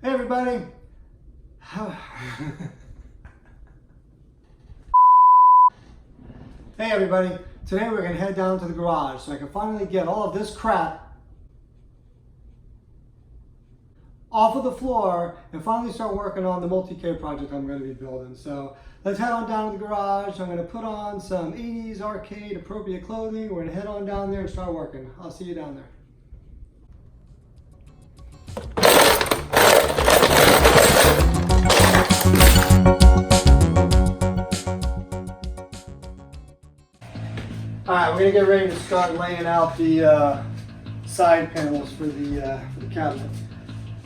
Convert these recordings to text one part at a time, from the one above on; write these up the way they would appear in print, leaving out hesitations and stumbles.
Hey everybody! Hey everybody! Today we're going to head down to the garage so I can finally get all of this crap off of the floor and finally start working on the multi-K project I'm going to be building. So let's head on down to the garage. I'm going to put on some 80s arcade appropriate clothing. We're going to head on down there and start working. I'll see you down there. Alright, we're going to get ready to start laying out the side panels for the cabinet.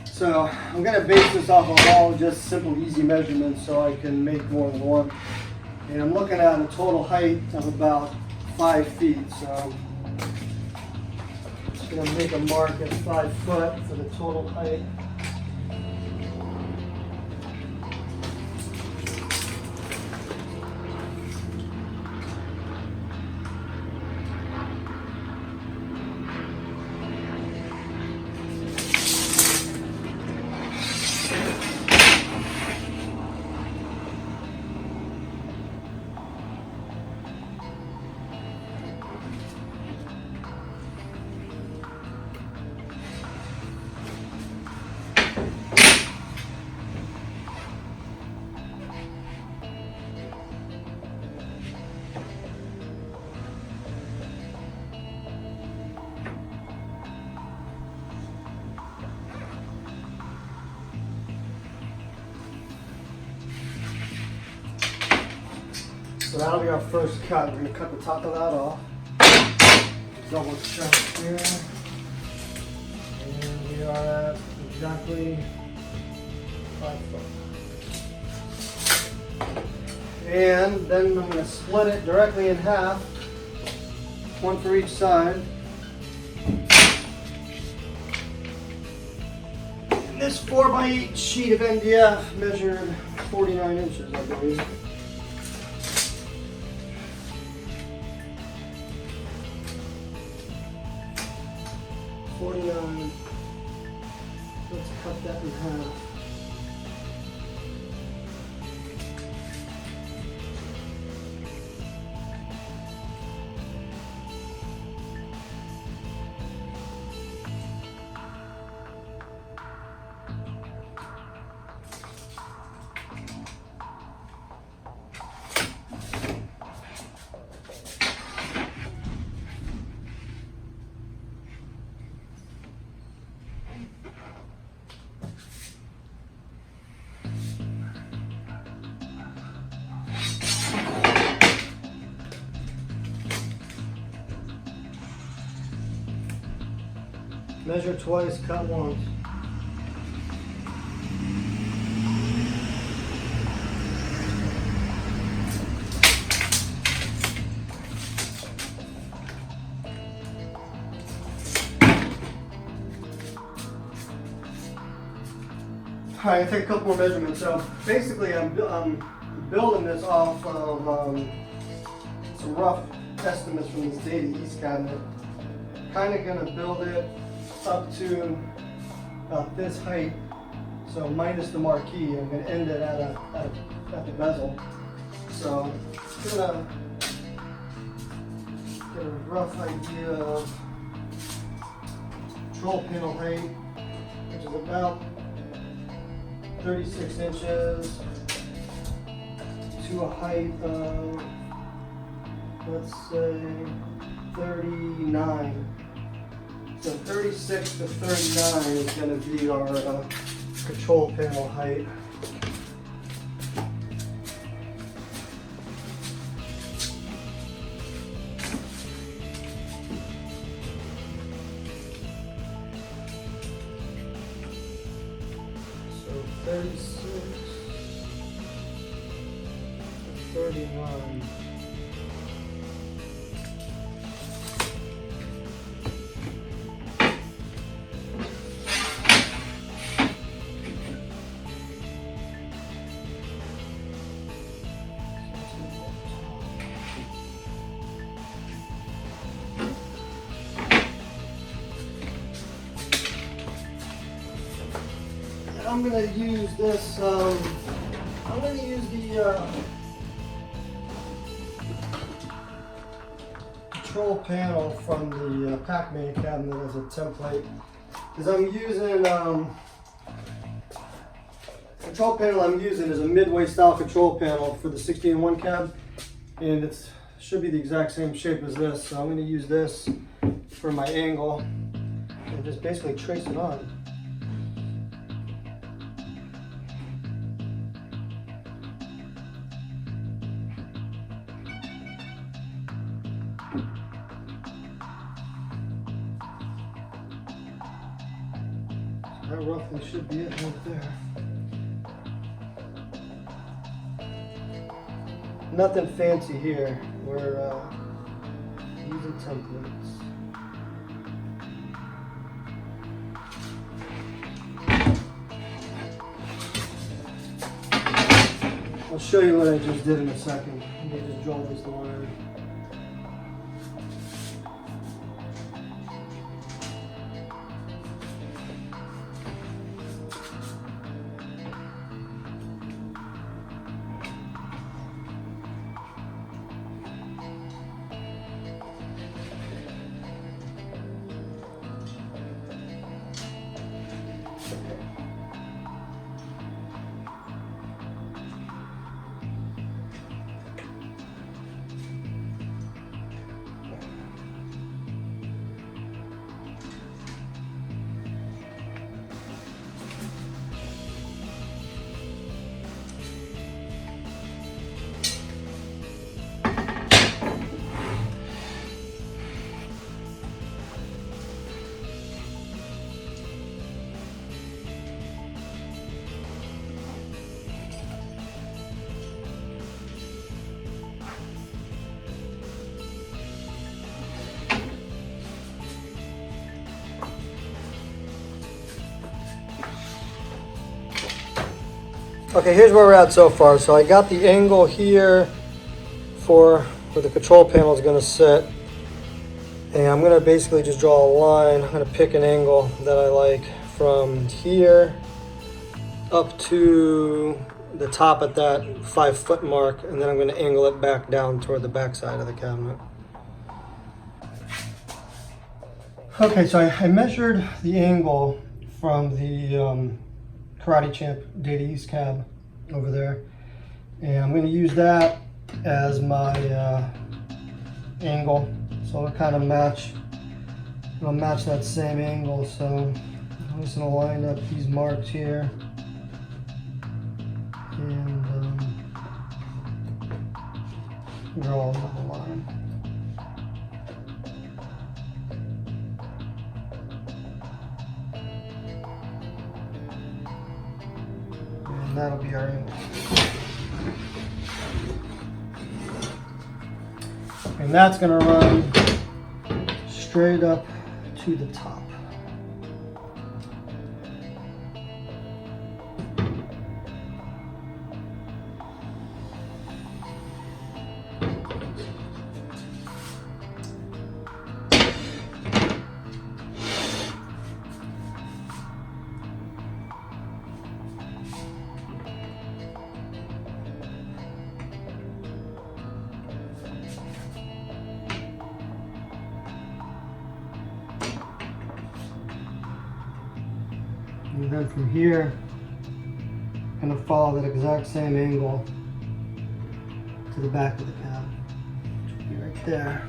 So I'm going to base this off of all just simple easy measurements so I can make more than one. And I'm looking at a total height of about 5 feet. So I'm just going to make a mark at 5 foot for the total height. So that'll be our first cut. We're going to cut the top of that off. Double check here. And we are at exactly 5 foot. And then I'm going to split it directly in half. One for each side. And this 4x8 sheet of MDF measured 49 inches, I believe. Let's cut that in half. Measure twice, cut once. Alright, I'll take a couple more measurements. So basically I'm building this off of some rough estimates from this Data East cabinet. Kind of going to build it up to about this height, so minus the marquee. I'm going to end it at the bezel. So I'm going to get a rough idea of control panel height, which is about 36 inches to a height of, let's say, 39. So 36 to 39 is going to be our control panel height. So 36 to 39. I'm gonna use this. I'm gonna use the control panel from the pac-man cabinet as a template, because I'm using control panel I'm using is a midway style control panel for the 16-1 cab, and it should be the exact same shape as this. So I'm going to use this for my angle and just basically trace it on. So that roughly should be it right there. Nothing fancy here. We're using templates. I'll show you what I just did in a second. I just draw this line. Okay, here's where we're at so far. So I got the angle here for where the control panel is going to sit. And I'm going to basically just draw a line. I'm going to pick an angle that I like from here up to the top at that 5-foot mark. And then I'm going to angle it back down toward the back side of the cabinet. Okay, so I measured the angle from the Karate Champ Data East cab over there, and I'm going to use that as my angle, so it'll kind of match. It'll match that same angle. So I'm just going to line up these marks here, and draw another line. And that'll be our angle. And that's going to run straight up to the top. And then from here, I'm going to follow that exact same angle to the back of the cab, which will be right there.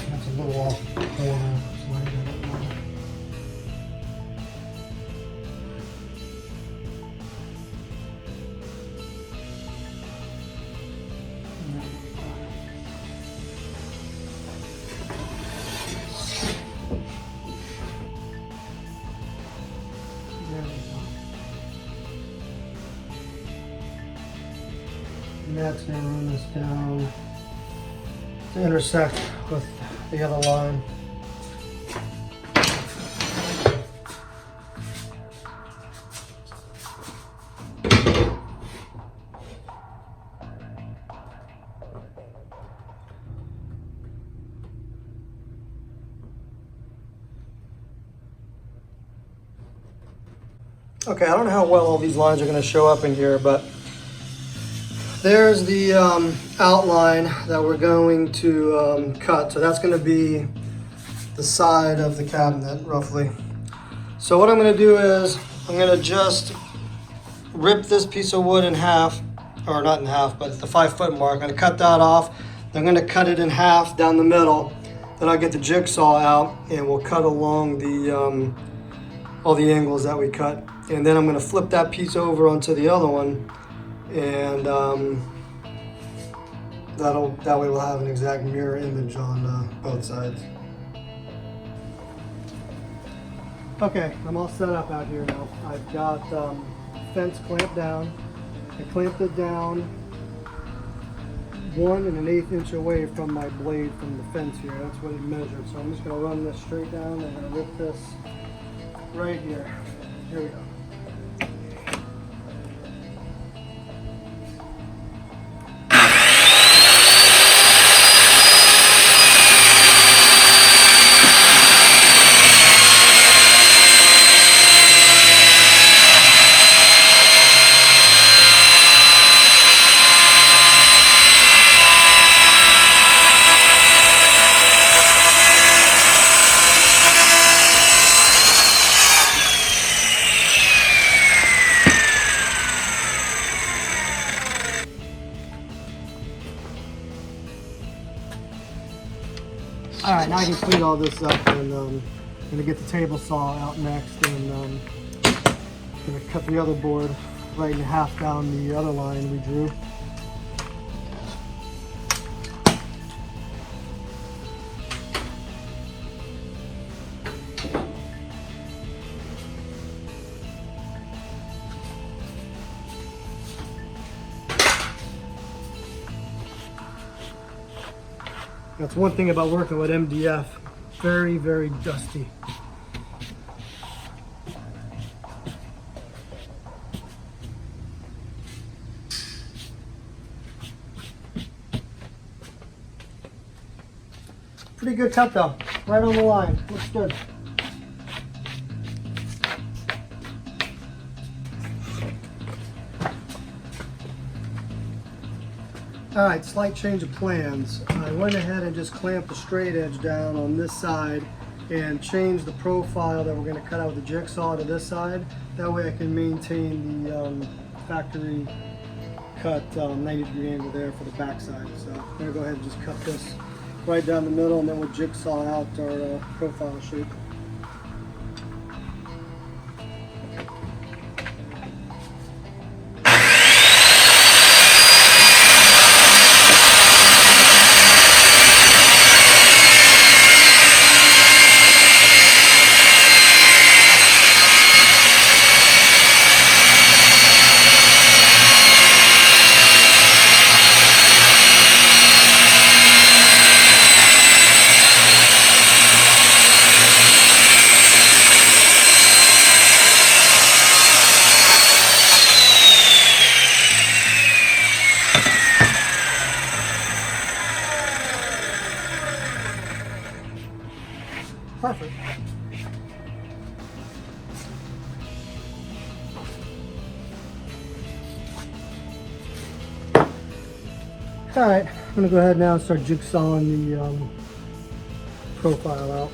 That's a little off the corner, so I don't know. And that's going to run this down to intersect with the other line. Okay, I don't know how well all these lines are going to show up in here, but there's the outline that we're going to cut. So that's going to be the side of the cabinet, roughly. So what I'm going to do is I'm going to just rip this piece of wood in half, or not in half, but the 5 foot mark. I'm going to cut that off. I'm going to cut it in half down the middle. Then I'll get the jigsaw out and we'll cut along the all the angles that we cut. And then I'm going to flip that piece over onto the other one, and that way we'll have an exact mirror image on both sides. Okay, I'm all set up out here now. I've got fence clamped down. I clamped it down 1 1/8 inch away from my blade from the fence here. That's what it measured. So I'm just going to run this straight down and I'm going to rip this right here. Here we go. All right, now I can clean all this up, and I'm gonna get the table saw out next, and gonna cut the other board right in half down the other line we drew. That's one thing about working with MDF. Very, very dusty. Pretty good cut though. Right on the line. Looks good. Alright, slight change of plans. I went ahead and just clamped the straight edge down on this side and changed the profile that we're going to cut out with the jigsaw to this side. That way I can maintain the factory cut 90-degree angle there for the back side. So I'm going to go ahead and just cut this right down the middle, and then we'll jigsaw out our profile shape. Perfect. All right, I'm gonna go ahead now and start jigsawing the profile out.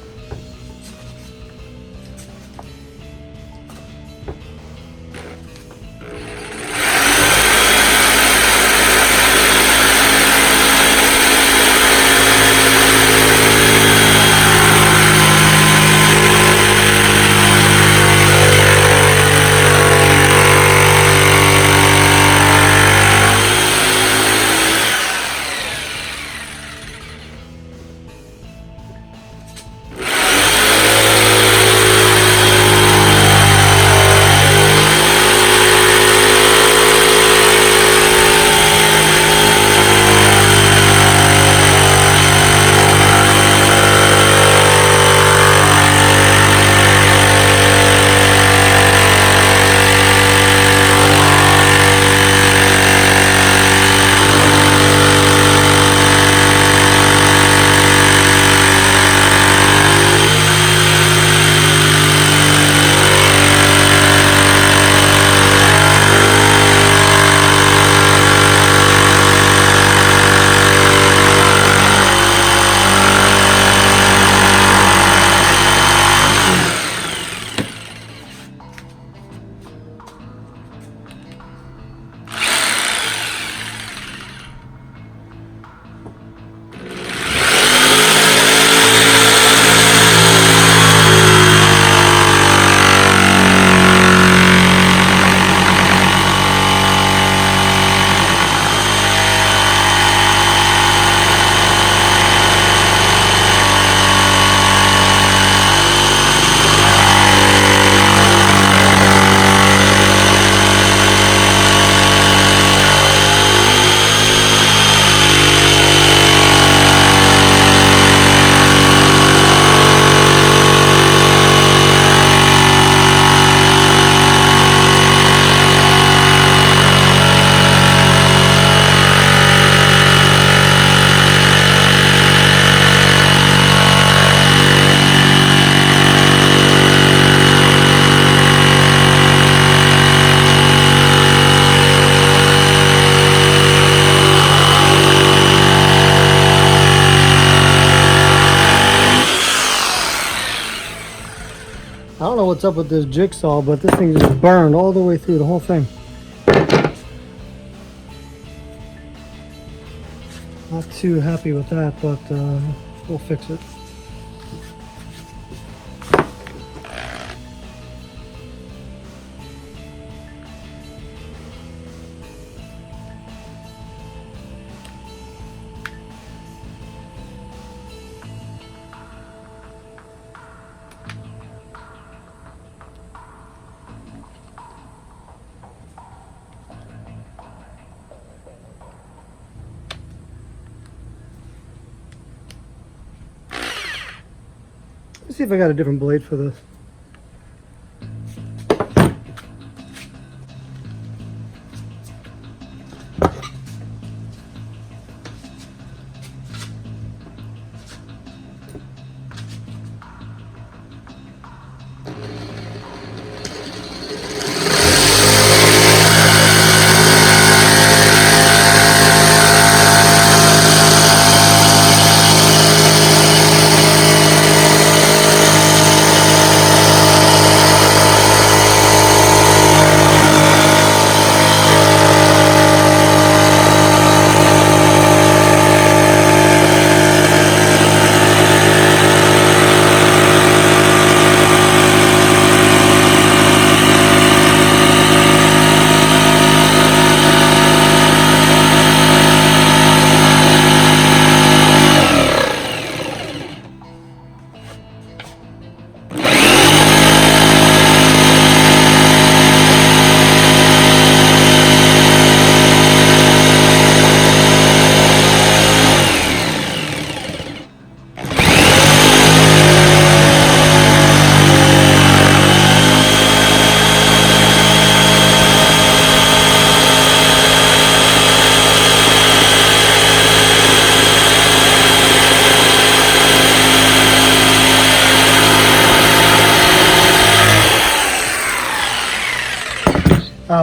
what's up with this jigsaw, but this thing just burned all the way through the whole thing. Not too happy with that, but we'll fix it. Let's see if I got a different blade for this.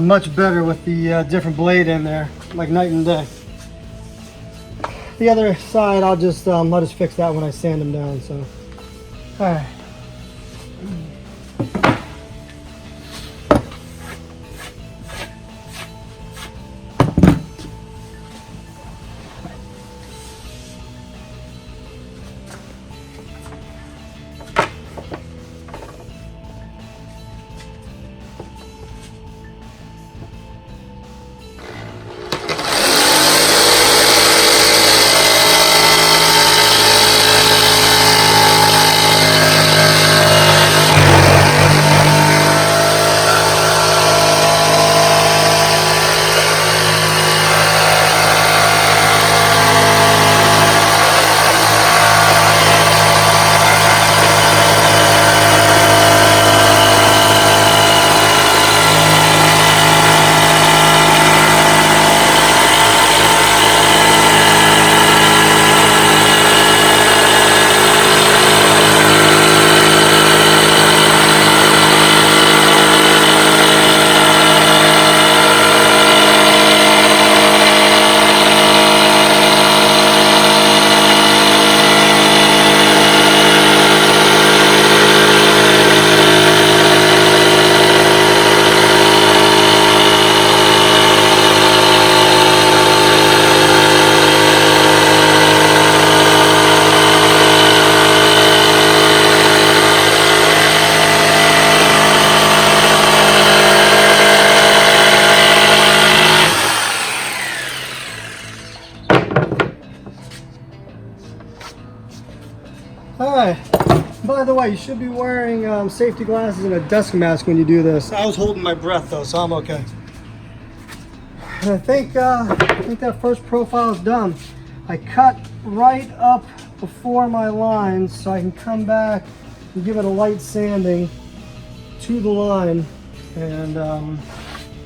Much better with the different blade in there, like night and day. The other side, I'll just fix that when I sand them down. So, all right. Alright, by the way, you should be wearing safety glasses and a dust mask when you do this. I was holding my breath though, so I'm okay. And I think that first profile is done. I cut right up before my lines so I can come back and give it a light sanding to the line, and I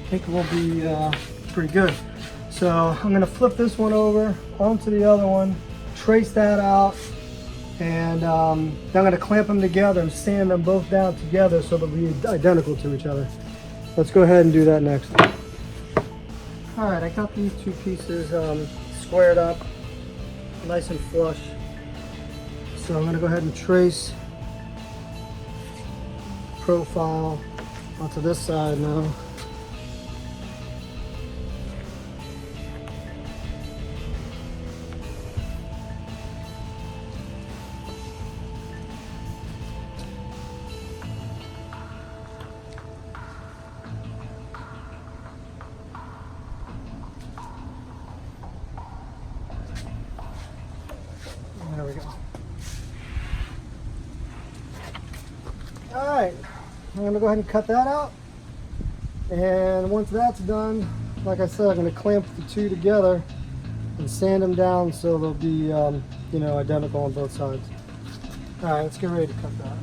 think it will be pretty good. So I'm going to flip this one over onto the other one, trace that out, and then I'm going to clamp them together and sand them both down together so they'll be identical to each other. Let's go ahead and do that next. Alright, I got these two pieces squared up, nice and flush. So I'm going to go ahead and trace profile onto this side now. There we go. All right, I'm gonna go ahead and cut that out. And once that's done, like I said, I'm gonna clamp the two together and sand them down so they'll be, you know, identical on both sides. All right, let's get ready to cut that.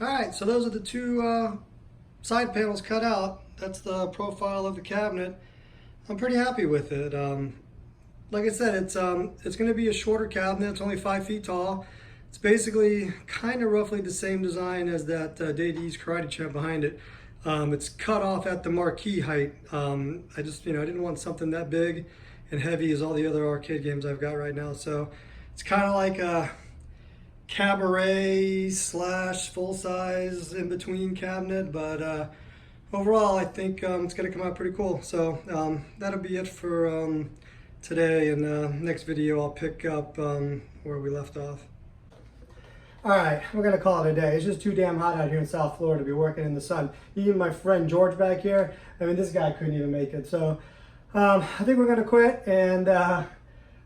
Alright, so those are the two side panels cut out. That's the profile of the cabinet. I'm pretty happy with it. Like I said, it's going to be a shorter cabinet. It's only 5 feet tall. It's basically kind of roughly the same design as that Day's Karate Champ behind it. It's cut off at the marquee height. I just, I didn't want something that big and heavy as all the other arcade games I've got right now. So it's kind of like a cabaret slash full size in between cabinet, but overall I think it's going to come out pretty cool. So that'll be it for today. In the next video I'll pick up where we left off. Alright, we're going to call it a day. It's just too damn hot out here in South Florida to be working in the sun. Even my friend George back here, I mean, this guy couldn't even make it. So I think we're going to quit, and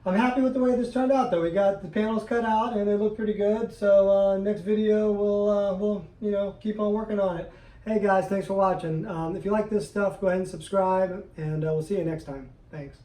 I'm happy with the way this turned out though. We got the panels cut out and they look pretty good. So next video we'll keep on working on it. Hey guys, thanks for watching. If you like this stuff, go ahead and subscribe, and we'll see you next time. Thanks.